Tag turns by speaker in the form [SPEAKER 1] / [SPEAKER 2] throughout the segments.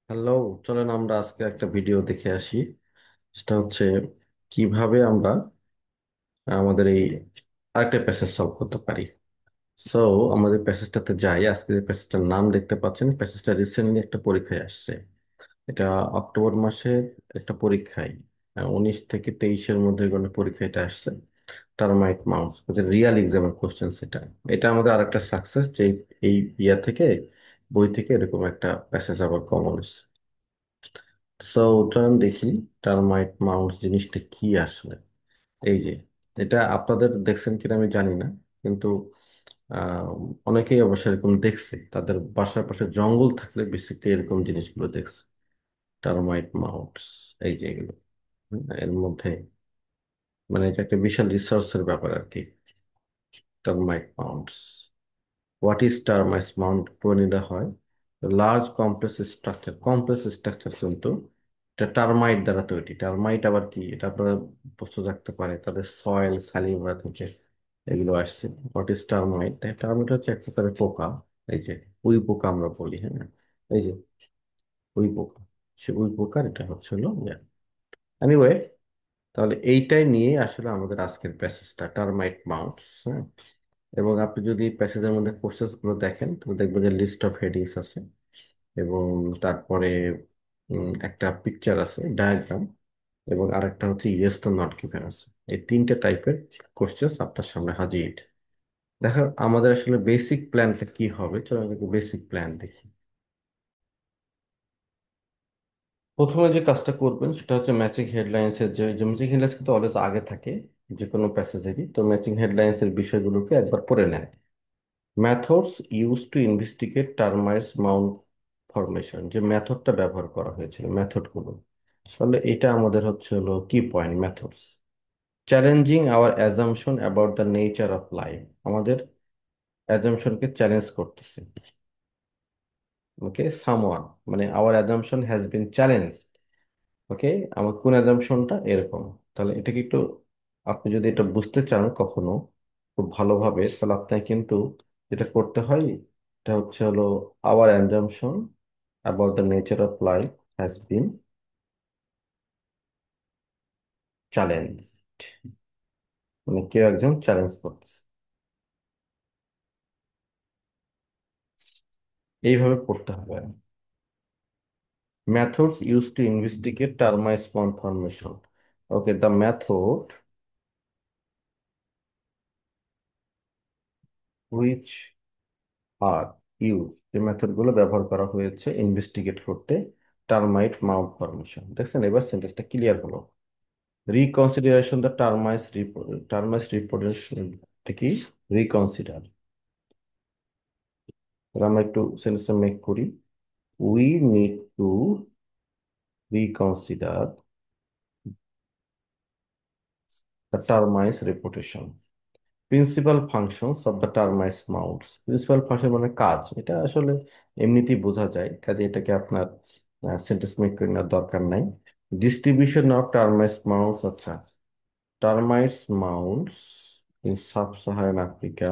[SPEAKER 1] Hello. চলেন আমরা আজকে একটা ভিডিও দেখে আসি। সেটা হচ্ছে কিভাবে আমরা আমাদের এই আরেকটা প্যাসেজ সলভ করতে পারি। সো আমাদের প্যাসেজটাতে যাই। আজকে যে প্যাসেজটার নাম দেখতে পাচ্ছেন, প্যাসেজটা রিসেন্টলি একটা পরীক্ষায় আসছে। এটা অক্টোবর মাসের একটা পরীক্ষায় 19 থেকে 23-এর মধ্যে কোনো পরীক্ষা এটা আসছে। টার্মাইট মাউন্টস রিয়াল এক্সামের কোশ্চেন। সেটা এটা আমাদের আরেকটা সাকসেস যে এই ইয়া থেকে, বই থেকে এরকম একটা প্যাসেজ আবার কমন। সো চলুন দেখি টার্মাইট মাউন্টস জিনিসটা কি আসলে। এই যে এটা আপনাদের দেখছেন কিনা আমি জানি না, কিন্তু আহ, অনেকেই অবশ্য এরকম দেখছে, তাদের বাসার পাশে জঙ্গল থাকলে বেসিক্যালি এরকম জিনিসগুলো দেখছে। টার্মাইট মাউন্টস এই যে এগুলো, এর মধ্যে মানে এটা একটা বিশাল রিসার্চের ব্যাপার আর কি। Termite mounts, what is termites mount করে নিতে হয়। লার্জ কমপ্লেক্স স্ট্রাকচার কিন্তু এটা টার্মাইট দ্বারা তৈরি। টার্মাইট আবার কি, এটা আপনারা প্রশ্ন থাকতে পারে, তাদের সয়েল সালিভা থেকে এগুলো আসছে। What is termite? টার্মাইট হচ্ছে এক প্রকারের পোকা। এই যে উই পোকা আমরা বলি, হ্যাঁ, এই যে উই পোকা, সে উই পোকার এটা হচ্ছে হলো এনিওয়ে। তাহলে এইটাই নিয়ে আসলে আমাদের আজকের প্যাসেজটা, টার্মাইট মাউন্টস। হ্যাঁ, এবং আপনি যদি প্যাসেজের মধ্যে কোর্সেস গুলো দেখেন তো দেখবেন যে লিস্ট অফ হেডিংস আছে, এবং তারপরে একটা পিকচার আছে, ডায়াগ্রাম, এবং আরেকটা হচ্ছে ইয়েস তো নট গিভেন আছে। এই তিনটে টাইপের কোশ্চেন আপনার সামনে হাজির। দেখো আমাদের আসলে বেসিক প্ল্যানটা কি হবে, চলো আমরা বেসিক প্ল্যান দেখি। প্রথমে যে কাজটা করবেন সেটা হচ্ছে ম্যাচিং হেডলাইন্স এর যে ম্যাচিং হেডলাইন্স কিন্তু অলওয়েজ আগে থাকে যে কোনো প্যাসেজেরই। তো ম্যাচিং হেডলাইন্স এর বিষয়গুলোকে একবার পড়ে নেয়। Methods use to investigate termites mount formation, যে মেথডটা ব্যবহার করা হয়েছিল, মেথডগুলো। তাহলে এটা আমাদের হচ্ছে হলো কি point, methods. Challenging our assumption about the nature of life, আমাদের অ্যাজাম্পশনকে চ্যালেঞ্জ করতেছে। ওকে, সামওয়ান মানে our assumption has been challenge. Okay, আমার কোন অ্যাজাম্পশনটা এরকম। তাহলে এটাকে একটু, আপনি যদি এটা বুঝতে চান কখনো খুব ভালোভাবে, তাহলে আপনাকে কিন্তু যেটা করতে হয়, এটা হচ্ছে হলো our assumption about the nature of life has been challenge, মানে কেউ একজন চ্যালেঞ্জ করতেছে। এইভাবে পড়তে হবে। methods used to investigate termite spawn formation. Okay, the method which are used, যে মেথড গুলো ব্যবহার করা হয়েছে ইনভেস্টিগেট করতে টার্মাইট মাউন্ট ফরমেশন। দেখছেন, এবার সেন্টেন্সটা ক্লিয়ার হলো। রিকনসিডারেশন দ্য টার্মাইটস রিপোর্টেশন কি, রিকনসিডার। তাহলে আমরা একটু সেন্টেন্সটা মেক করি। We need to reconsider the termites reputation. Principal functions of the termites mounts, principal function মানে কাজ, এটা আসলে এমনিতেই বোঝা যায়, কাজে এটাকে আপনার সেন্টেন্স মেক করে নেওয়ার দরকার নাই। ডিস্ট্রিবিউশন অফ টার্মাইটস মাউন্টস, আচ্ছা, termites mounts in sub Saharan Africa,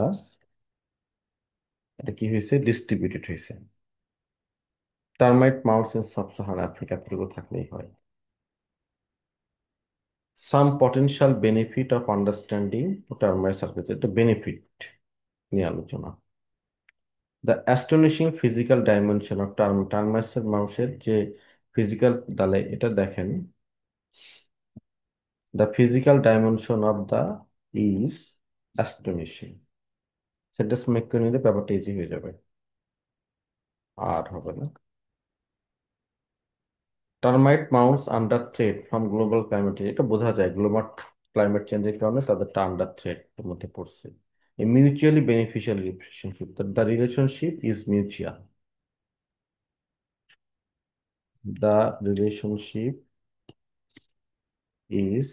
[SPEAKER 1] এটা কি হয়েছে, ডিস্ট্রিবিউটেড হয়েছে। Termite mounts in sub Saharan Africa এতটুকু থাকলেই হয়। Some potential benefit of understanding termites architecture, এটা বেনিফিট নিয়ে আলোচনা। The astonishing physical dimension of টার্মাসের মাউসের যে ফিজিক্যাল দালে, এটা দেখেন। The physical dimension of the is astonishing. Sentence make করে নিলে ব্যাপারটা ইজি হয়ে যাবে, আর হবে না। Termite mounts under threat from global climate, এটা বোঝা যায় গ্লোবাল ক্লাইমেট চেঞ্জের কারণে তাদেরটা আন্ডার থ্রেট এর মধ্যে পড়ছে। A mutually beneficial relationship, the relationship is mutual, the relationship is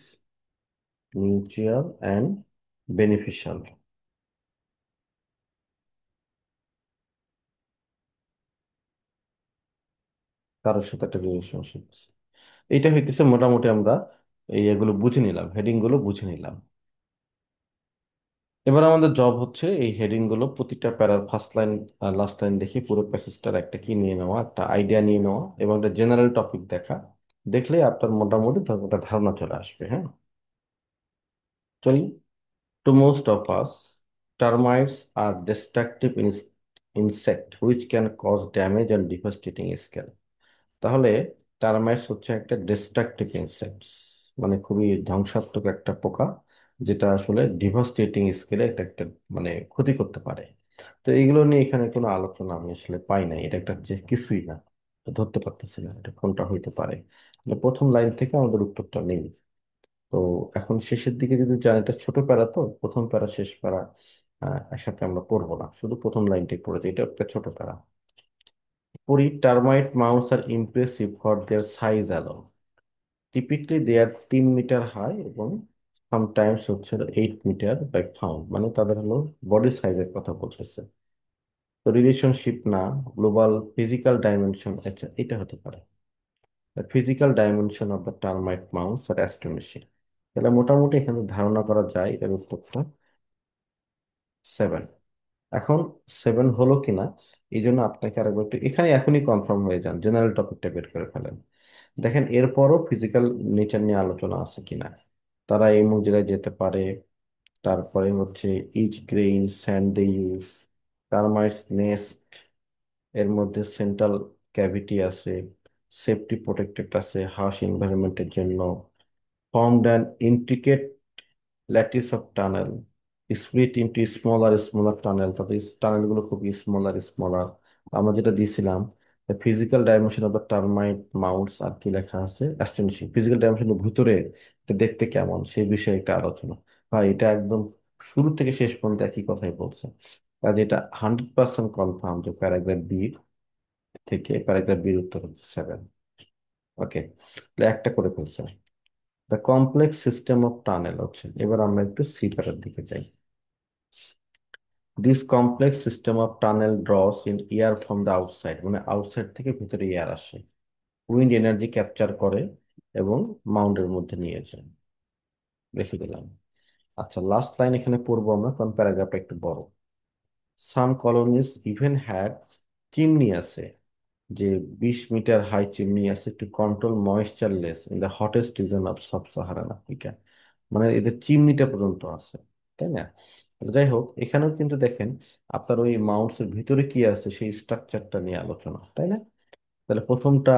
[SPEAKER 1] mutual and beneficial. কারোর সাথে একটা রিলেশনশিপ আছে। এইটা হইতেছে মোটামুটি আমরা এই এগুলো বুঝে নিলাম, হেডিং গুলো বুঝে নিলাম। এবার আমাদের জব হচ্ছে এই হেডিং গুলো প্রতিটা প্যারার ফার্স্ট লাইন আর লাস্ট লাইন দেখে পুরো প্যাসেজটার একটা কি নিয়ে নেওয়া, একটা আইডিয়া নিয়ে নেওয়া এবং একটা জেনারেল টপিক দেখা। দেখলে আপনার মোটামুটি একটা ধারণা চলে আসবে। হ্যাঁ, চলি। To most of us, termites are destructive insect which can cause damage on devastating scale. তাহলে টার্মাইটস হচ্ছে একটা ডিস্ট্রাকটিভ ইনসেক্টস, মানে খুবই ধ্বংসাত্মক একটা পোকা, যেটা আসলে ডিভাস্টেটিং স্কেলে এটা একটা মানে ক্ষতি করতে পারে। তো এইগুলো নিয়ে এখানে কোনো আলোচনা আমি আসলে পাই নাই, এটা একটা যে কিছুই না, তো ধরতে পারতেছি না এটা কোনটা হইতে পারে। মানে প্রথম লাইন থেকে আমাদের উত্তরটা নেই। তো এখন শেষের দিকে যদি যান, এটা ছোট প্যারা, তো প্রথম প্যারা শেষ প্যারা একসাথে আমরা পড়বো না, শুধু প্রথম লাইনটাই পড়েছি, এটা একটা ছোট প্যারা। পড়ি, termite mounds are impressive for their size alone. Typically they are 3 metre high এবং সামটাইমস হচ্ছে 8 মিটার বাই পাউন্ড, মানে তাদের হলো বডি সাইজের কথা বলতেছে। তো রিলেশনশিপ না, গ্লোবাল ফিজিক্যাল ডাইমেনশন, আচ্ছা এটা হতে পারে। The physical dimension of the termite mounds are astonishing. তাহলে মোটামুটি এখানে ধারণা করা যায় এটার উত্তরটা 7। এখন 7 হলো কিনা এই জন্য আপনাকে আরেকবার একটু এখানে এখনই কনফার্ম হয়ে যান, জেনারেল টপিকটা বের করে ফেলেন। দেখেন এরপরও ফিজিক্যাল নেচার নিয়ে আলোচনা আছে কিনা। তারা এই জায়গায় যেতে পারে। তারপরে হচ্ছে each grain sand they use, termites nest, এর মধ্যে সেন্ট্রাল ক্যাভিটি আছে, সেফটি প্রোটেক্টেড আছে হার্শ এনভায়রনমেন্টের জন্য, formed an intricate lattice of tunnel, split into smaller smaller tunnel, তাদের টানেলগুলো খুব স্মলার স্মলার। আমরা যেটা দিয়েছিলাম, physical dimension of the termite mounts, আর কি লেখা আছে, অ্যাস্টনিশিং, ফিজিক্যাল ডাইমেনশনের ভিতরে এটা দেখতে কেমন সেই বিষয়ে একটা আলোচনা। ভাই এটা একদম শুরু থেকে শেষ পর্যন্ত একই কথাই বলছে। কাজে এটা 100% কনফার্ম যে প্যারাগ্রাফ বি থেকে প্যারাগ্রাফ বির উত্তর হচ্ছে 7। ওকে, তাহলে একটা করে ফেলছে। The complex system of tunnel হচ্ছে, এবার আমরা একটু সি প্যারার দিকে যাই। This complex system of tunnel draws in air from the outside, মানে আউটসাইড থেকে ভিতরে এয়ার আসে, উইন্ড এনার্জি ক্যাপচার করে এবং মাউন্টের মধ্যে নিয়ে যায়। রেখে দিলাম। আচ্ছা, লাস্ট লাইন এখানে পড়বো আমরা কারণ প্যারাগ্রাফটা একটু বড়। Some colonies even had, chimney আছে, যে 20 মিটার হাই চিমনি আছে to control moisture levels in the hottest region of sub Saharan Africa, মানে এদের চিমনিটা পর্যন্ত আছে, তাই না? তো যাই হোক, এখানেও কিন্তু দেখেন আপনার ওই মাউন্টসের ভিতরে কি আছে সেই স্ট্রাকচারটা নিয়ে আলোচনা, তাই না? তাহলে প্রথমটা,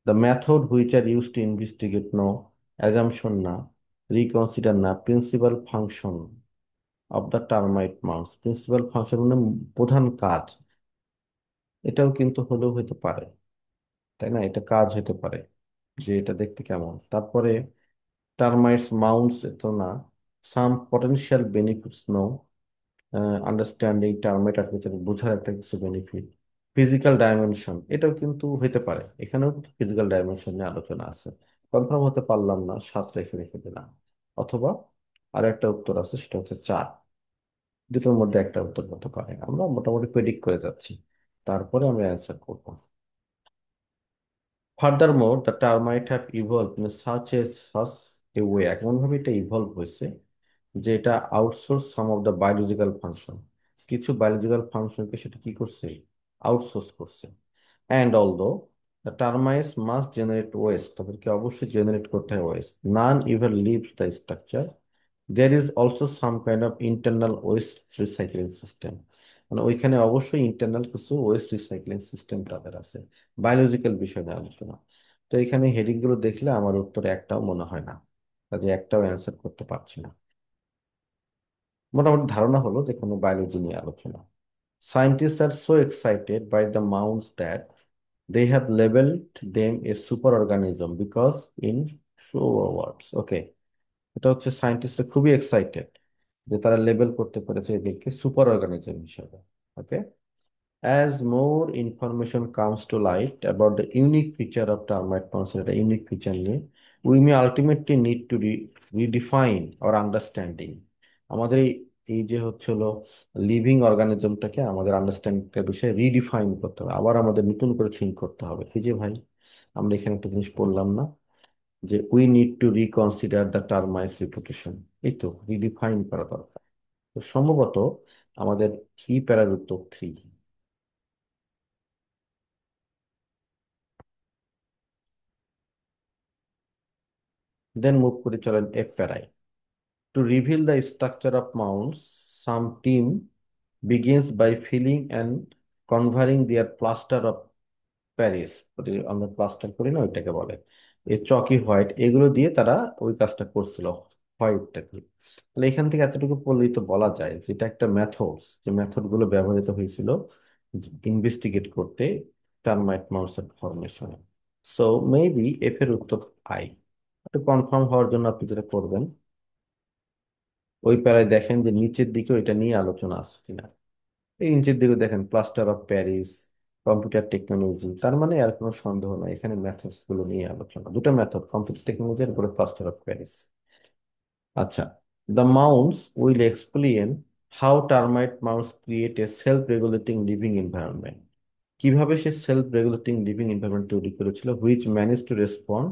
[SPEAKER 1] the method which are use to investigate, no, assumption না, রিকনসিডার না, principal function of the termite mounds, principal function মানে প্রধান কাজ, এটাও কিন্তু হলেও হতে পারে, তাই না? এটা কাজ হতে পারে যে এটা দেখতে কেমন। তারপরে টার্মাইটস মাউন্টস তো না, some potential benefits, no, understanding termite architecture বোঝার একটা কিছু বেনিফিট। ফিজিক্যাল ডাইমেনশন এটাও কিন্তু হতে পারে, এখানেও ফিজিক্যাল ডাইমেনশন নিয়ে আলোচনা আছে। কনফার্ম হতে পারলাম না, 7 রেখে রেখে দিলাম। অথবা আর একটা উত্তর আছে, সেটা হচ্ছে 4। দুটোর মধ্যে একটা উত্তর হতে পারে, আমরা মোটামুটি প্রেডিক্ট করে যাচ্ছি, তারপরে আমরা অ্যান্সার করবো। Furthermore, the termite have evolved in such a way, এমনভাবে এটা ইভলভ হয়েছে যে এটা outsource some of the biological function, কিছু বায়োলজিক্যাল ফাংশনকে সেটা কি করছে, আউটসোর্স করছে। And although the termites must generate waste, তাদেরকে অবশ্যই জেনারেট করতে হয় waste, none ever leaves the structure, there is also some kind of internal waste recycling system, মানে ওইখানে অবশ্যই ইন্টারনাল কিছু ওয়েস্ট রিসাইক্লিং সিস্টেম তাদের আছে। বায়োলজিক্যাল বিষয় নিয়ে আলোচনা। তো এখানে হেডিং গুলো দেখলে আমার উত্তরে একটাও মনে হয় না, কাজে একটাও অ্যান্সার করতে পারছি না। মোটামুটি ধারণা হলো যে কোনো বায়োলজি নিয়ে আলোচনা। Scientists are so excited by the mounds that they have labeled them a superorganism because in show words. Okay, এটা হচ্ছে সায়েন্টিস্টরা খুবই এক্সাইটেড যে তারা লেবেল করতে পেরেছে এদেরকে সুপার অর্গানিজম হিসেবে। ওকে, as more information comes to light about the unique feature of termite mounds, এটা ইউনিক ফিচার নিয়ে, we may ultimately need to redefine our understanding, আমাদের এই যে হচ্ছে হলো লিভিং অর্গানিজমটাকে আমাদের আন্ডারস্ট্যান্ডিংয়ের বিষয়ে রিডিফাইন করতে হবে, আবার আমাদের নতুন করে থিঙ্ক করতে হবে। এই যে ভাই, আমরা এখানে একটা জিনিস পড়লাম না, যে we need to reconsider the termites reputation, এই তো রিডিফাইন করা দরকার। তো সম্ভবত আমাদের ই প্যারার উত্তর 3। দেন মুভ করে চলেন F প্যারায়। To reveal the structure of mounds, some team begins by filling and covering their plaster of Paris। আমরা প্লাস্টার করি না, ওইটাকে বলে এই চকি হোয়াইট, এগুলো দিয়ে তারা ওই কাজটা করছিল, হোয়াইটটা কি। তাহলে এখান থেকে এতটুকু বললেই তো বলা যায় যে এটা একটা মেথডস, যে মেথড গুলো ব্যবহৃত হয়েছিল ইনভেস্টিগেট করতে টার্মাইট মাউসের ফরমেশনে। সো মেবি এফ এর উত্তর আই। একটু কনফার্ম হওয়ার জন্য আপনি যেটা করবেন, ওই প্যারায় দেখেন যে নিচের দিকেও এটা নিয়ে আলোচনা আছে কিনা। এই নিচের দিকে দেখেন plaster of Paris, computer technology, তার মানে আর কোনো সন্দেহ নাই এখানে মেথডস গুলো নিয়ে আলোচনা। দুটো মেথড, কম্পিউটার টেকনোলজি আর উপরে প্লাস্টার অফ প্যারিস। আচ্ছা, the mounts will explain how termite mounts create a self regulating living environment. কিভাবে সে সেলফ রেগুলেটিং লিভিং এনভায়রনমেন্ট তৈরি করেছিল, which manage to respond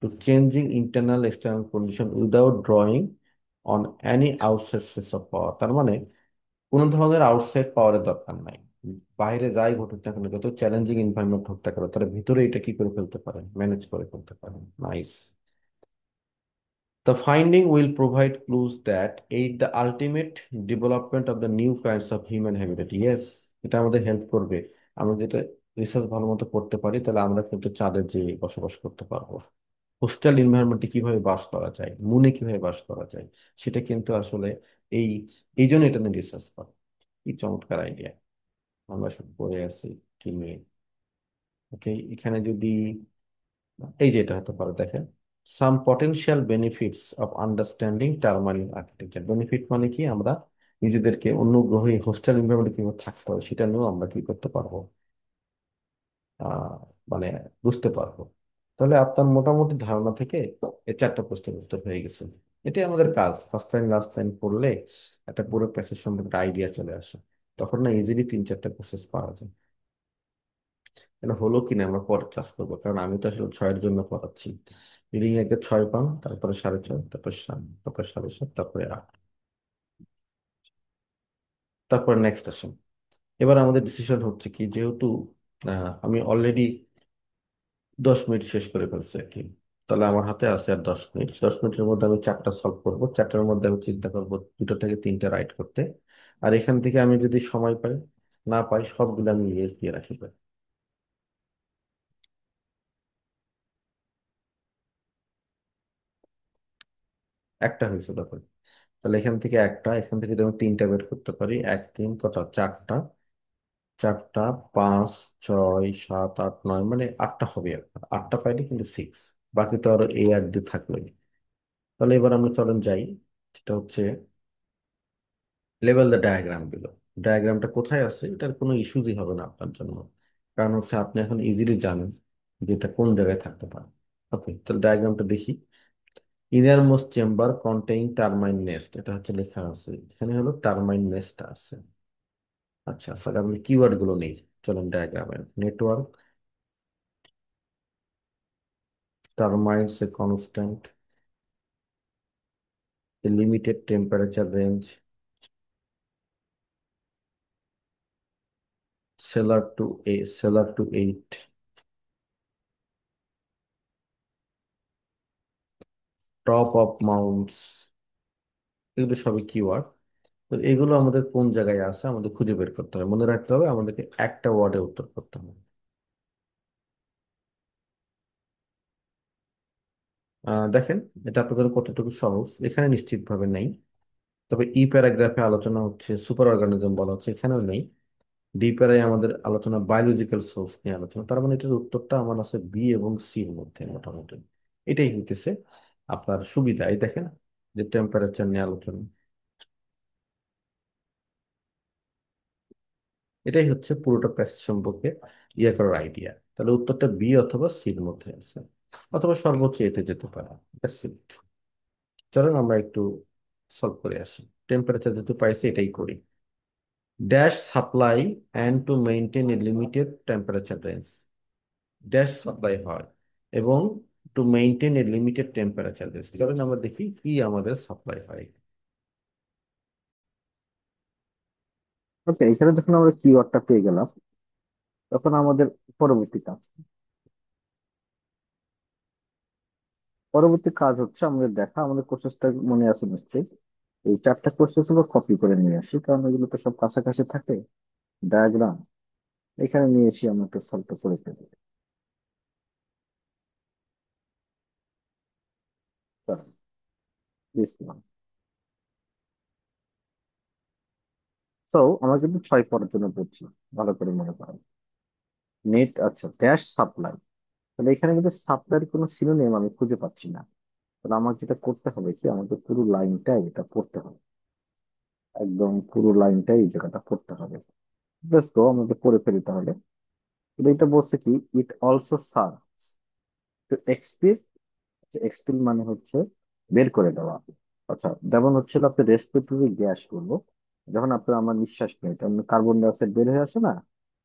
[SPEAKER 1] to changing internal external condition without drawing on any outside source of power। তার মানে কোনো ধরনের outside পাওয়ারের দরকার নাই। বাইরে যাই ঘটুক না কেন, যত চ্যালেঞ্জিং এনভায়রনমেন্ট হোক না কেন, তারা ভিতরে এটা কি করে ফেলতে পারেন, ম্যানেজ করে ফেলতে পারেন। Nice. The finding will provide clues that aid the ultimate development of the new kinds of human habitat। Yes, এটা আমাদের হেল্প করবে। আমরা যেটা রিসার্চ ভালো মতো করতে পারি, তাহলে আমরা কিন্তু চাঁদে যে বসবাস করতে পারবো। হোস্টেল এনভায়রনমেন্টে কিভাবে বাস করা যায়, মুনে কিভাবে বাস করা যায়, সেটা কিন্তু আসলে এই এই জন্য এটা নিয়ে রিসার্চ করা। কি চমৎকার আইডিয়া। আমরা সব পড়ে আছি কি নিয়ে। ওকে, এখানে যদি এই যে এটা হতে পারে, দেখেন some potential benefits of understanding termite architecture. Benefit মানে কি, আমরা নিজেদেরকে অন্য গ্রহে হোস্টেল এনভায়রনমেন্টে কিভাবে থাকতে হবে সেটা নিয়েও আমরা কি করতে পারবো, আহ মানে বুঝতে পারবো। তাহলে আপনার মোটামুটি ধারণা থেকে এই চারটা প্রশ্নের উত্তর হয়ে গেছে। এটাই আমাদের কাজ, ফার্স্ট লাইন লাস্ট লাইন পড়লে একটা পুরো প্যাসেজ সম্পর্কে আইডিয়া চলে আসে। তখন না ইজিলি 3-4টা প্রসেস পাওয়া যায়। এটা হলো কিনা আমরা পরে ক্লাস করবো, কারণ আমি তো আসলে 6-এর জন্য পড়াচ্ছি। রিডিং একে 6 পান, তারপরে 6.5, তারপর 7, তারপর 7.5, তারপরে 8, তারপরে নেক্সট আসেন। এবার আমাদের ডিসিশন হচ্ছে কি, যেহেতু আমি অলরেডি 10 মিনিট শেষ করে ফেলছি আর কি, তাহলে আমার হাতে আছে আর 10 মিনিট। 10 মিনিটের মধ্যে আমি 4টা সলভ করবো, 4টার মধ্যে আমি চিন্তা করবো 2টা থেকে 3টা রাইট করতে। আর এখান থেকে আমি যদি সময় পাই, না পাই, সবগুলো আমি ইয়েস দিয়ে রাখি। একটা হয়েছে তখন, তাহলে এখান থেকে একটা, এখান থেকে যদি আমি 3টা বের করতে পারি, 1 3 কত, 4টা, 4টা, 5 6 7 8 9, মানে 8টা হবে। একটা 8টা পাইলে কিন্তু 6, বাকি তো আরো এ আর ডি থাকলোই। তাহলে এবার আমরা চলেন যাই, সেটা হচ্ছে লেভেল দ্য ডায়াগ্রাম গুলো। ডায়াগ্রামটা কোথায় আছে এটার কোনো ইস্যুজই হবে না আপনার জন্য, কারণ হচ্ছে আপনি এখন ইজিলি জানেন যে এটা কোন জায়গায় থাকতে পারে। ওকে, তাহলে ডায়াগ্রামটা দেখি। Innermost chamber contain termite nest, এটা হচ্ছে লেখা আছে এখানে, হলো টারমাইন নেস্ট আছে। আচ্ছা, তাহলে আমি কিওয়ার্ড গুলো নেই। চলেন ডায়াগ্রামে, network, termites a constant, a limited temperature range, cellar to 8, top of mounts, এগুলো সবই কিওয়ার্ড। তো এগুলো আমাদের কোন জায়গায় আছে আমাদের খুঁজে বের করতে হবে, মনে রাখতে হবে আমাদেরকে একটা ওয়ার্ডে উত্তর করতে হবে। দেখেন এটা আপনাদের কতটুকু সহজ, এখানে নিশ্চিতভাবে নেই। তবে ই প্যারাগ্রাফে আলোচনা হচ্ছে সুপার অর্গানিজম বলা হচ্ছে, এখানেও নেই। ডি প্যারায় আমাদের আলোচনা বায়োলজিক্যাল সোর্স নিয়ে আলোচনা, তার মানে এটার উত্তরটা আমার আছে বি এবং সির মধ্যে মোটামুটি। এটাই হইতেছে আপনার সুবিধা। এই দেখেন যে টেম্পারেচার নিয়ে আলোচনা, এটাই হচ্ছে পুরোটা প্যাসেজ সম্পর্কে ইয়ে করার আইডিয়া। তাহলে উত্তরটা বি অথবা সির মধ্যে আছে, অথবা সর্বোচ্চ এতে যেতে পারে। That's it। চলেন আমরা একটু সলভ করে আসি। টেম্পারেচার যেহেতু পাইছি, এটাই করি। Dash supply and to maintain a limited temperature range. Dash supply হয় এবং to maintain a limited temperature range. চলেন আমরা দেখি কি আমাদের সাপ্লাই হয়।
[SPEAKER 2] ওকে, এখানে যখন আমরা কিওয়ার্ডটা পেয়ে গেলাম, তখন আমাদের পরবর্তী কাজ পরবর্তী কাজ হচ্ছে আমাদের দেখা, আমাদের কোর্সেসটা মনে আছে নিশ্চয়ই। এই চারটা কোর্সেস গুলো কপি করে নিয়ে আসি, কারণ এগুলো তো সব কাছাকাছি থাকে। ডায়াগ্রাম এখানে নিয়ে এসে আমরা একটু সলভটা করে ফেলি। তো আমরা কিন্তু 6 পরের জন্য পড়ছি, ভালো করে মনে করেন। নেট, আচ্ছা, ড্যাশ সাপ্লাই। তাহলে এখানে কিন্তু সাপ্লাইয়ের কোনো সিনোনিম আমি খুঁজে পাচ্ছি না। তাহলে আমার যেটা করতে হবে কি, আমাকে পুরো লাইনটাই এটা পড়তে হবে। একদম পুরো লাইনটাই এই জায়গাটা পড়তে হবে। বেশ, তো আমাকে পড়ে ফেলি তাহলে। কিন্তু এটা বলছে কি, ইট অলসো সার্ভস টু এক্সপিল। এক্সপিল মানে হচ্ছে বের করে দেওয়া। আচ্ছা, যেমন হচ্ছিল আপনি রেসপিরেটরি গ্যাস গুলো, যখন আপনার আমার নিঃশ্বাস নেই তখন কার্বন ডাই অক্সাইড বের হয়ে আসে না?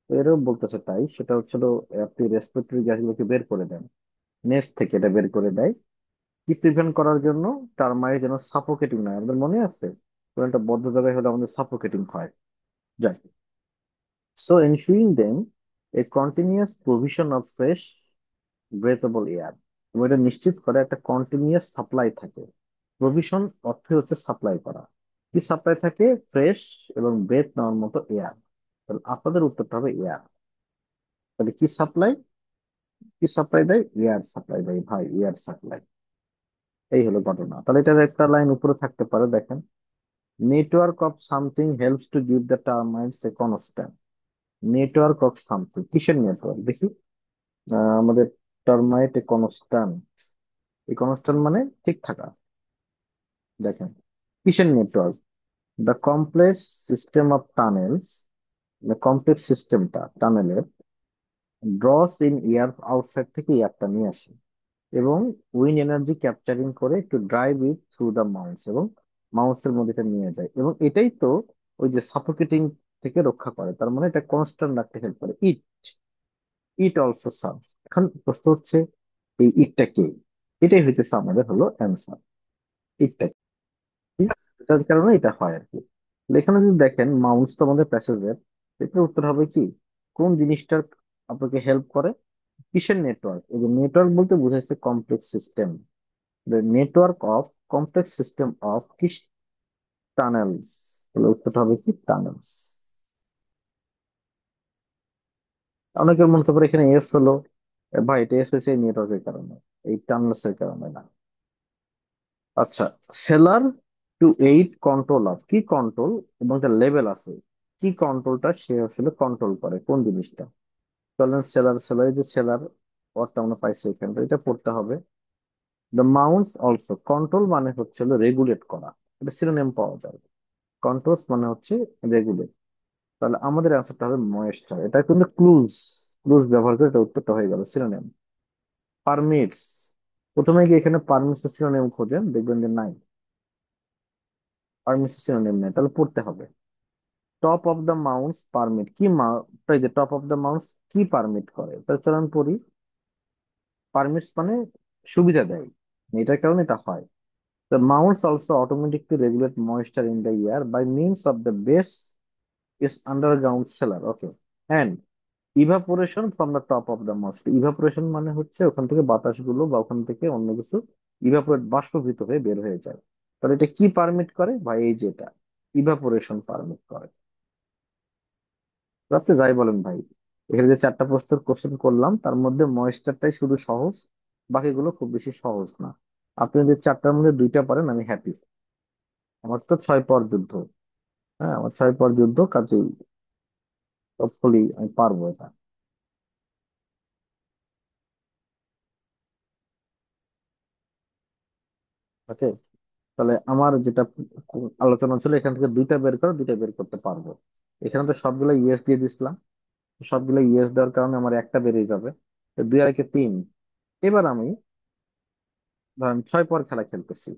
[SPEAKER 2] তো এরকম বলতেছে তাই, সেটা হচ্ছিল আপনি রেসপিরেটরি গ্যাসগুলোকে বের করে দেন, নেস থেকে এটা বের করে দেয়। কি প্রিভেন্ট করার জন্য? টার্মাইট যেন সাফোকেটিং নয়। আমাদের মনে আছে কোন একটা বদ্ধ জায়গায় হলে আমাদের সাফোকেটিং হয়। যাই, so ensuring them a continuous provision of fresh breathable air. এবং এটা নিশ্চিত করে একটা কন্টিনিউয়াস সাপ্লাই থাকে। প্রভিশন অর্থে হচ্ছে সাপ্লাই করা। কি সাপ্লাই থাকে? ফ্রেশ এবং ব্রেথ নেওয়ার মতো এয়ার। তাহলে আপনাদের উত্তরটা হবে এয়ার। তাহলে কি সাপ্লাই? কি সাপ্লাই দেয়? এয়ার সাপ্লাই দেয় ভাই, এয়ার সাপ্লাই। এই হলো ঘটনা। তাহলে এটার একটা লাইন উপরে থাকতে পারে, দেখেন। Network of something helps to give the termites a constant. Network of something, কিসের নেটওয়ার্ক দেখি? আমাদের টার্মাইট এ কনস্ট্যান্ট। এই কনস্ট্যান্ট মানে ঠিক থাকা। দেখেন, কিসের network? The complex system of tunnels. Complex সিস্টেমটা টানেলের ড্রস ইন এয়ার, আউটসাইড থেকে এয়ারটা নিয়ে আসে এবং উইন্ড এনার্জি ক্যাপচারিং করে to drive it through the mounts, এবং মাউন্টসের মধ্যে এটা নিয়ে যায়। এবং এটাই তো ওই যে সাফোকেটিং থেকে রক্ষা করে। তার মানে এটা কনস্ট্যান্ট রাখতে হেল্প করে। ইট, ইট অলসো সার্ভ। এখন প্রশ্ন হচ্ছে, এই ইটটা কে? এটাই হইতেছে আমাদের হলো অ্যান্সার। ইটটা কি? ঠিক আছে? এটার কারণে এটা হয় আর কি। তাহলে এখানে যদি দেখেন মাউন্টস তো আমাদের প্যাসেজের, এটার উত্তর হবে কি? কোন জিনিসটার আপনাকে হেল্প করে? কিসের নেটওয়ার্ক? এই যে নেটওয়ার্ক বলতে বোঝাচ্ছে complex system. The network of complex system of কি? টানেলস। তাহলে উত্তরটা হবে কি? টানেলস। অনেকের মনে হতে পারে এখানে এস হলো, ভাই এটা এস হয়েছে এই নেটওয়ার্কের কারণে, এই টানেলস এর কারণে না। আচ্ছা, cellar to aid control of, কি কন্ট্রোল? এবং একটা লেভেল আছে। কি কন্ট্রোলটা সে আসলে কন্ট্রোল করে, কোন জিনিসটা? চলেন, সেলার, সেলার, যে সেলার ওয়ার্ডটা আমরা পাইছি এখানে, এটা পড়তে হবে। দ্য মাউন্টস অলসো কন্ট্রোল মানে হচ্ছে রেগুলেট করা। এটা সিনোনিম পাওয়া যায়। কন্ট্রোলস মানে হচ্ছে রেগুলেট। তাহলে আমাদের অ্যান্সারটা হবে ময়েশ্চার। এটা কিন্তু ক্লুজ, ক্লুজ ব্যবহার করে এটা উত্তরটা হয়ে গেল সিনোনিম। পারমিটস, প্রথমে গিয়ে এখানে পারমিটস সিনোনিম খোঁজেন, দেখবেন যে নাই, পারমিটস সিনোনিম নেই, তাহলে পড়তে হবে। Top of the mounts permit কি তাই যে টপ অফ দ্য মাউন্টস কি পারমিট করে? তাহলে চলুন পড়ি। পারমিটস মানে সুবিধা দেয়, এটার কারণে এটা হয়। The mounts also automatically regulate moisture in the air by means of the base is underground cellar. Okay. And evaporation from the top of the mount. Evaporation মানে হচ্ছে ওখান থেকে বাতাসগুলো বা ওখান থেকে অন্য কিছু ইভাপোরেট, বাষ্পীভূত হয়ে বের হয়ে যায়। তাহলে এটা কি পারমিট করে ভাই? এই যেটা ইভাপোরেশন পারমিট করে। তো আপনি যাই বলেন ভাই, এখানে যে চারটা প্রশ্নের কোশ্চেন করলাম তার মধ্যে ময়েশ্চারটাই শুধু সহজ, বাকিগুলো খুব বেশি সহজ না। আপনি যদি চারটার মধ্যে দুইটা পারেন আমি হ্যাপি। আমার তো 6 পর যুদ্ধ। হ্যাঁ, আমার 6 পর যুদ্ধ, কাজেই হোপফুলি আমি পারবো এটা। ওকে, তাহলে আমার যেটা আলোচনা ছিল, এখান থেকে দুইটা বের করো, দুইটা বের করতে পারবো। এখানে তো সবগুলো ইয়েস দিয়ে দিছিলাম, সবগুলো ইয়েস দেওয়ার কারণে আমার একটা বেরিয়ে যাবে। তো 2 আর 1-3। এবার আমি ধরেন 6 পর খেলা খেলতেছি।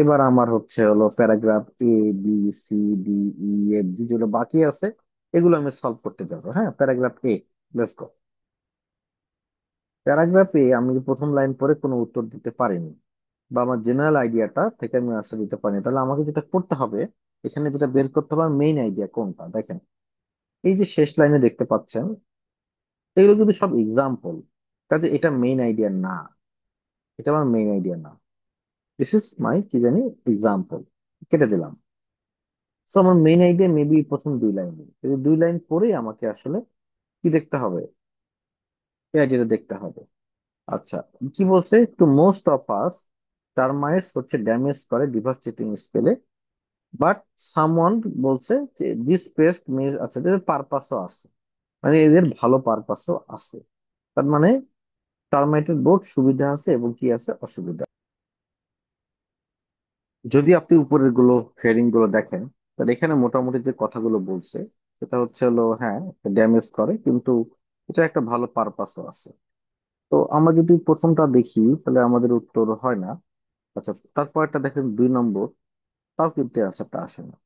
[SPEAKER 2] এবার আমার হচ্ছে হলো প্যারাগ্রাফ এ, বি, সি, ডি, ই, এফ, জি যেগুলো বাকি আছে, এগুলো আমি সলভ করতে যাবো। হ্যাঁ, প্যারাগ্রাফ এ, লেটস গো। প্যারাগ্রাফে আমি প্রথম লাইন পরে কোনো উত্তর দিতে পারিনি, বা আমার জেনারেল আইডিয়াটা থেকে আমি আনসার দিতে পারিনি, তাহলে আমাকে যেটা করতে হবে, এখানে যেটা বের করতে হবে মেইন আইডিয়া কোনটা দেখেন। এই যে শেষ লাইনে দেখতে পাচ্ছেন, এগুলো কিন্তু সব এক্সাম্পল, কাজে এটা মেইন আইডিয়া না, এটা আমার মেইন আইডিয়া না। দিস ইজ মাই কি জানি এক্সাম্পল, কেটে দিলাম। তো আমার মেইন আইডিয়া মেবি প্রথম দুই লাইন, এই দুই লাইন পরেই আমাকে আসলে কি দেখতে হবে, এই আইডিয়াটা দেখতে হবে। আচ্ছা, কি বলছে, টু মোস্ট অফ আস টার্মাইটস হচ্ছে ড্যামেজ করে ডিভাস্টেটিং স্পেলে, বাট সামওয়ান বলছে যে দিস পেস্ট মে, আচ্ছা এদের পারপাসও আছে, মানে এদের ভালো পারপাসও আছে। তার মানে টার্মাইটের বোর্ড সুবিধা আছে এবং কি আছে অসুবিধা। যদি আপনি উপরের গুলো হেডিং গুলো দেখেন, তাহলে এখানে মোটামুটি যে কথাগুলো বলছে সেটা হচ্ছে হলো হ্যাঁ ড্যামেজ করে, কিন্তু এটা একটা ভালো পারপাসও আছে। তো আমরা যদি প্রথমটা দেখি তাহলে আমাদের উত্তর হয় না। আচ্ছা, তারপরটা দেখেন 2 নম্বর, তাও কিন্তু অ্যান্সারটা আসে না।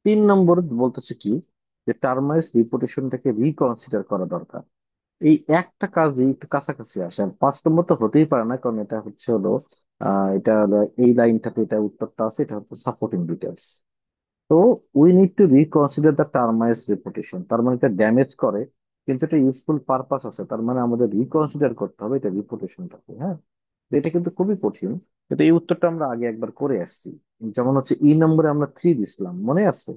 [SPEAKER 2] 3 নম্বর বলতেছে কি, যে টার্মাইস রিপুটেশনটাকে রিকনসিডার করা দরকার। এই একটা কাজই একটু কাছাকাছি আসে। আর 5 নম্বর তো হতেই পারে না, কারণ এটা হচ্ছে হলো এটা হলো এই লাইনটাতে এটা উত্তরটা আছে, এটা হচ্ছে সাপোর্টিং ডিটেলস। তো we need to reconsider the termites reputation, তার মানে এটা ড্যামেজ করে কিন্তু এটা ইউজফুল পারপাস আছে, তার মানে আমাদের রিকনসিডার করতে হবে এটা রিপুটেশনটাকে। হ্যাঁ, তো এটা কিন্তু খুবই কঠিন, কিন্তু এই উত্তরটা আমরা আগে একবার করে আসছি। যেমন হচ্ছে ই নম্বরে আমরা 3 দিছিলাম, মনে আছে?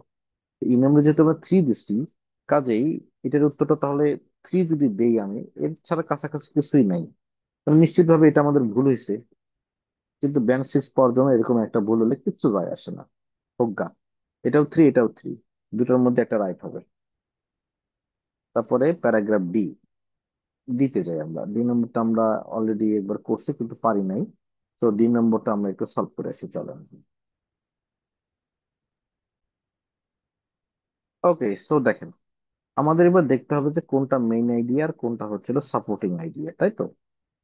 [SPEAKER 2] ই নম্বরে যেহেতু আমরা 3 দিচ্ছি, কাজেই এটার উত্তরটা তাহলে 3 যদি দেই আমি, এর ছাড়া কাছাকাছি কিছুই নাই। নিশ্চিত ভাবে এটা আমাদের ভুল হয়েছে, কিন্তু ব্যান্ড 6 পাওয়ার জন্য এরকম একটা ভুল হলে কিচ্ছু যায় আসে না, হোক। এটাও 3, এটাও 3, দুটোর মধ্যে একটা রাইট হবে। তারপরে প্যারাগ্রাফ ডি, দিতে যাই আমরা। ডি নম্বরটা আমরা অলরেডি একবার করছি কিন্তু পারি নাই, তো ডি নম্বরটা আমরা একটু সলভ করে আসি, চলেন। ওকে, সো দেখেন, আমাদের এবার দেখতে হবে যে কোনটা মেইন আইডিয়া আর কোনটা হচ্ছিল সাপোর্টিং আইডিয়া, তাই তো?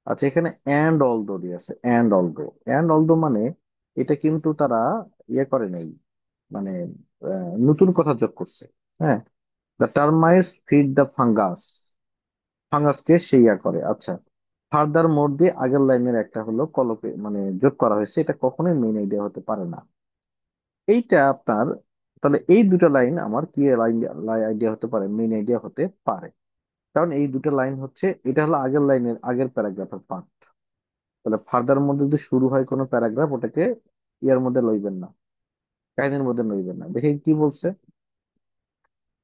[SPEAKER 2] আচ্ছা, এখানে অ্যান্ড অলদো দিয়ে আছে, অ্যান্ড অলদো। অ্যান্ড অলদো মানে এটা কিন্তু তারা ইয়ে করে নাই, মানে নতুন কথা যোগ করছে। হ্যাঁ, দ্য টার্মাইটস ফিড দ্য ফাঙ্গাস, ফাঙ্গাসকে সে ইয়া করে। আচ্ছা, ফার্দার মোর দিয়ে আগের লাইনের একটা হলো কলপে মানে যোগ করা হয়েছে, এটা কখনোই মেইন আইডিয়া হতে পারে না। এইটা আপনার, তাহলে এই দুটো লাইন আমার কি লাইন, আইডিয়া হতে পারে, মেইন আইডিয়া হতে পারে। কারণ এই দুটো লাইন হচ্ছে, এটা হলো আগের লাইনের আগের প্যারাগ্রাফের পার্ট। তাহলে ফার্দার মধ্যে যদি শুরু হয় কোনো প্যারাগ্রাফ, ওটাকে ইয়ার মধ্যে লইবেন না, কাহিনীর মধ্যে লইবেন না। দেখে কি বলছে,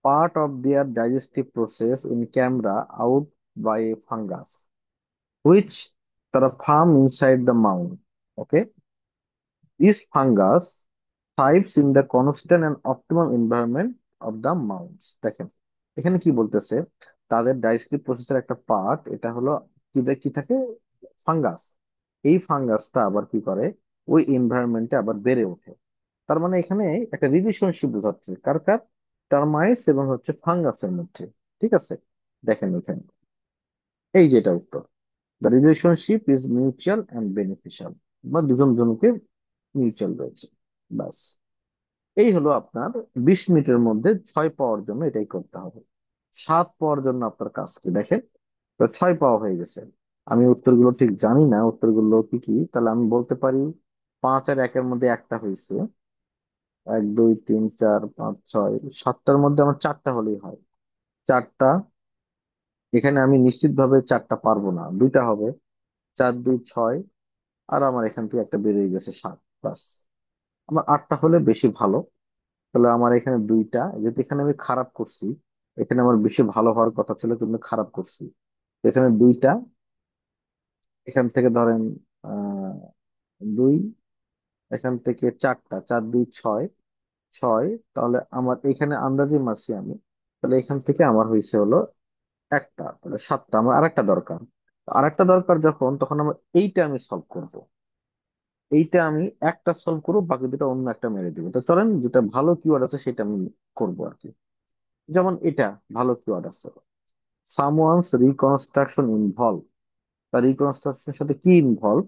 [SPEAKER 2] part of their digestive process in camera out by a fungus which তারা farm inside the mound. Okay, this fungus thrives in the constant and optimum environment of the mounds. দেখেন এখানে কি বলতেছে, তাদের ডাইজেস্টিভ প্রসেসের একটা পার্ট এটা হলো কি থাকে, ফাঙ্গাস। এই ফাঙ্গাসটা আবার কি করে, ওই এনভায়রনমেন্টে আবার বেড়ে ওঠে। তার মানে এখানে একটা রিলেশনশিপ বোঝাচ্ছে কার কার, টার্মাইটস এবং হচ্ছে ফাঙ্গাসের মধ্যে। ঠিক আছে, দেখেন এখানে এই যেটা উত্তর, the relationship is mutual and beneficial, বা দুজন জনকে মিউচুয়াল রয়েছে। বাস, এই হলো আপনার 20 মিনিটের মধ্যে 6 পাওয়ার জন্য এটাই করতে হবে। 7 পাওয়ার জন্য আপনার কাজ কি দেখেন, তো 6 পাওয়া হয়ে গেছে। আমি উত্তরগুলো ঠিক জানি না, উত্তরগুলো কি কি, তাহলে আমি বলতে পারি 5 আর 1-এর মধ্যে একটা হয়েছে, 1 2 3 4 5 6 7টার মধ্যে আমার 4টা হলেই হয়। 4টা, এখানে আমি নিশ্চিত ভাবে 4টা পারবো না, 2টা হবে। 4 2 6, আর আমার এখান থেকে একটা বেরিয়ে গেছে 7, বাস। আমার 8টা হলে বেশি ভালো। তাহলে আমার এখানে 2টা, যেহেতু এখানে আমি খারাপ করছি, এখানে আমার বেশি ভালো হওয়ার কথা ছিল কিন্তু খারাপ করছি, তো এখানে 2টা। এখান থেকে ধরেন 2, এখান থেকে 4টা, 4 2 6, 6। তাহলে আমার এখানে আন্দাজে মারছি আমি, তাহলে এখান থেকে আমার হয়েছে হলো একটা, তাহলে 7টা। আমার আরেকটা দরকার, আরেকটা দরকার যখন, তখন আমার এইটা আমি সলভ করব। এইটা আমি একটা সলভ করবো, বাকি দুটো অন্য একটা মেরে দিব। তো চলেন, যেটা ভালো কিওয়ার্ড আছে সেটা আমি করবো আর কি। যেমন এটা ভালো কিওয়ার্ড আছে, সামওয়ানস রিকনস্ট্রাকশন ইনভলভ। তার রিকনস্ট্রাকশনের সাথে কি ইনভলভ,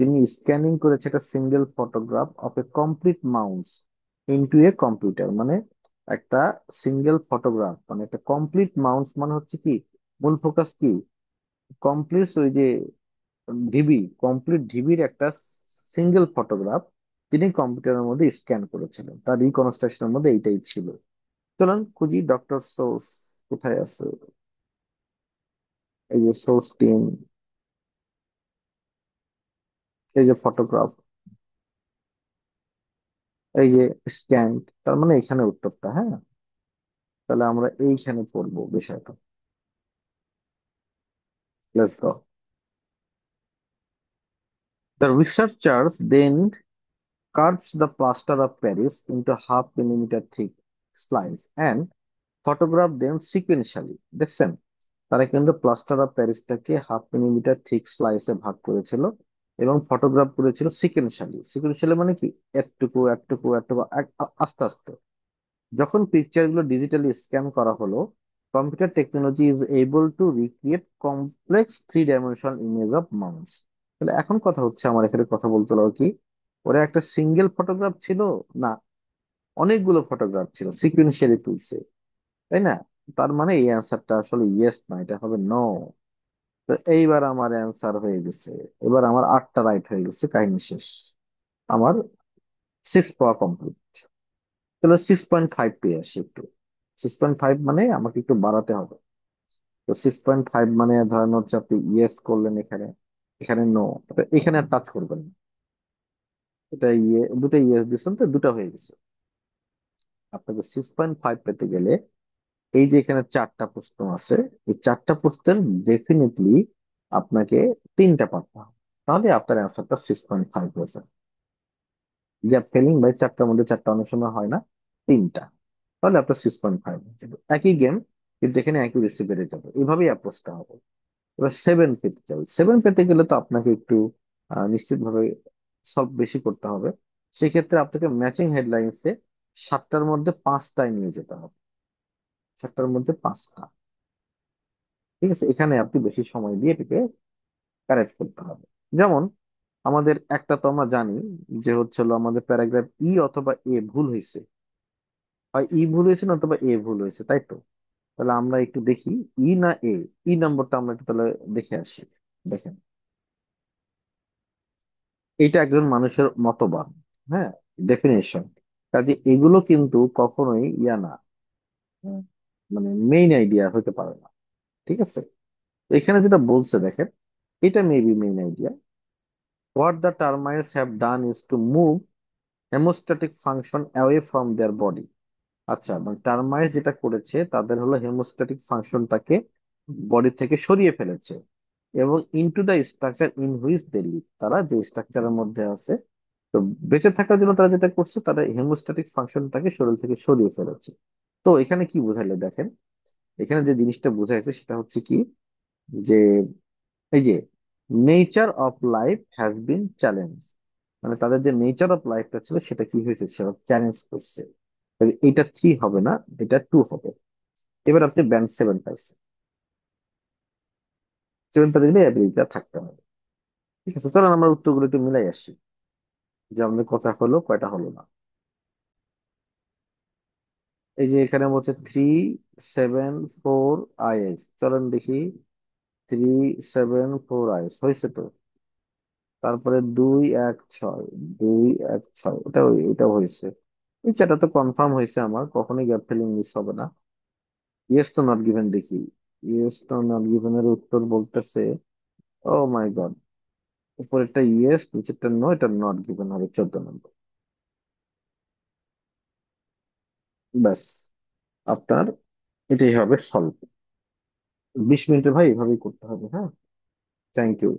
[SPEAKER 2] তিনি স্ক্যানিং করেছে একটা single photograph of A complete mounts into a computer. মানে একটা সিঙ্গেল ফটোগ্রাফ, মানে একটা কমপ্লিট মাউন্টস মানে হচ্ছে কি, মূল ফোকাস কি, কমপ্লিট ওই যে ঢিবি, কমপ্লিট ঢিবির একটা সিঙ্গেল ফটোগ্রাফ তিনি কম্পিউটারের মধ্যে স্ক্যান করেছিলেন, তার রিকনস্ট্রাকশনের মধ্যে এইটাই ছিল। চলুন খুঁজি ডক্টর সোর্স কোথায় আছে। এই যে সোর্স টিম, এই যে ফটোগ্রাফ, এই যে স্ক্যান, তার মানে এখানে উত্তরটা। হ্যাঁ, তাহলে আমরা এইখানে পড়বো বিষয়টা। Let's go. The researchers then cuts the plaster of Paris into half millimeter thick slice and photograph them sequentially. দেখছেন, তারা কিন্তু প্লাস্টার অফ প্যারিসটাকে হাফ মিলিমিটার থিক স্লাইসে ভাগ করেছিল এবং ফটোগ্রাফ করেছিল সিকোয়েন্সিয়ালি। সিকোয়েন্সিয়ালি মানে কি, একটুকু একটুকু একটুকু আস্তে আস্তে। যখন পিকচার গুলো ডিজিটালি স্ক্যান করা হলো, computer technology is able to recreate complex three dimensional image of mounts. তাহলে এখন কথা হচ্ছে, আমার এখানে কথা বলতে হলো কি, ওরা একটা সিঙ্গেল ফটোগ্রাফ ছিল না, অনেকগুলো ফটোগ্রাফ ছিল সিকুয়েন্সিয়ালি তুলছে, তাই না? তার মানে এই অ্যান্সারটা আসলে ইয়েস না, এটা হবে নো। তো এইবার আমার অ্যান্সার হয়ে গেছে, এবার আমার 8টা রাইট হয়ে গেছে, কাহিনী শেষ। আমার 6 পাওয়া কমপ্লিট। তাহলে 6.5 পেয়ে আসি একটু। 6.5 মানে আমাকে একটু বাড়াতে হবে। তো 6.5 মানে ধরেন হচ্ছে আপনি ইয়েস করলেন এখানে, এখানে নো, এখানে আর টাচ করবেন না। এটা ইয়ে, দুটো ইয়েস দিচ্ছেন তো দুটো হয়ে গেছে। আপনাকে 6.5 পেতে গেলে এই যে এখানে 4টা প্রশ্ন আছে, এই 4টা প্রশ্নের ডেফিনেটলি আপনাকে 3টা পারতে হবে, তাহলে আপনার অ্যান্সারটা 6.5 হয়েছে। গ্যাপ ফিলিং বাই 4টার মধ্যে 4টা অনেক সময় হয় না, 3টা, তাহলে আপনার 6.5। একই গেম, কিন্তু এখানে অ্যাকুরেসি বেড়ে যাবে, এইভাবেই অ্যাপ্রোচটা হবে। এবার 7 পেতে চাই, 7 পেতে গেলে তো আপনাকে একটু নিশ্চিতভাবে সলভ বেশি করতে হবে। সেক্ষেত্রে আপনাকে ম্যাচিং হেডলাইন্সে 7টার মধ্যে 5টায় নিয়ে যেতে হবে। 7টার মধ্যে 5টা, ঠিক আছে? এখানে আপনি বেশি সময় দিয়ে এটাকে কারেক্ট করতে হবে। যেমন আমাদের একটা তো আমরা জানি যে হচ্ছে হলো আমাদের প্যারাগ্রাফ ই অথবা এ ভুল হয়েছে, হয় ই ভুল হয়েছে না অথবা এ ভুল হয়েছে, তাই তো? তাহলে আমরা একটু দেখি ই না এ, ই নম্বরটা আমরা একটু তাহলে দেখে আসি। দেখেন, এটা একজন মানুষের মতবাদ, হ্যাঁ, ডেফিনেশন। কাজে এগুলো কিন্তু কখনোই ইয়া না, হ্যাঁ, মানে মেইন আইডিয়া হতে পারে না, ঠিক আছে? তো এখানে যেটা বলছে দেখেন, এটা maybe main idea. What the termites have done is to move homeostatic function away from their body. আচ্ছা, মানে টার্মাইটস যেটা করেছে, তাদের হলো হেমোস্ট্যাটিক ফাংশনটাকে বডি থেকে সরিয়ে ফেলেছে এবং into the structure in which they live, তারা যে স্ট্রাকচারের মধ্যে আছে। তো বেঁচে থাকার জন্য তারা যেটা করছে, তারা হেমোস্ট্যাটিক ফাংশনটাকে শরীর থেকে সরিয়ে ফেলেছে। তো এখানে কি বোঝাইলো দেখেন, এখানে যে জিনিসটা বোঝাইছে সেটা হচ্ছে কি, যে এই যে nature of life has been challenge, মানে তাদের যে নেচার অফ লাইফটা ছিল সেটা কি হয়েছে, সেটা চ্যালেঞ্জ করছে। তাহলে এটা 3 হবে না, এটা 2 হবে। এবার আপনি ব্যান্ড 7 পাইছেন, 7 পেতে গেলে অ্যাবিলিটিটা থাকতে হবে। ঠিক আছে, চলুন আমরা উত্তরগুলো একটু মিলাই আসি, যে আমাদের কথা হলো কয়টা হলো না। এই যে এখানে বলছে 374 IX, চলেন দেখি। 374 IX হয়েছে তো। তারপরে 216, 216, ওটা হয়েছে। এই চারটা তো কনফার্ম হয়েছে আমার, কখনোই গ্যাপ ফিলিং মিস হবে না। ইয়েস তো নট গিভেন দেখি। ইয়েস তো নট গিভেন এর উত্তর বলতেছে, ও মাই গড, উপরেরটা ইয়েস, নিচেরটা নো, এটা নট গিভেন হবে 14 নম্বর। ব্যাস, আপনার এটাই হবে সলভ। 20 মিনিটে ভাই এভাবেই করতে হবে। হ্যাঁ, থ্যাংক ইউ।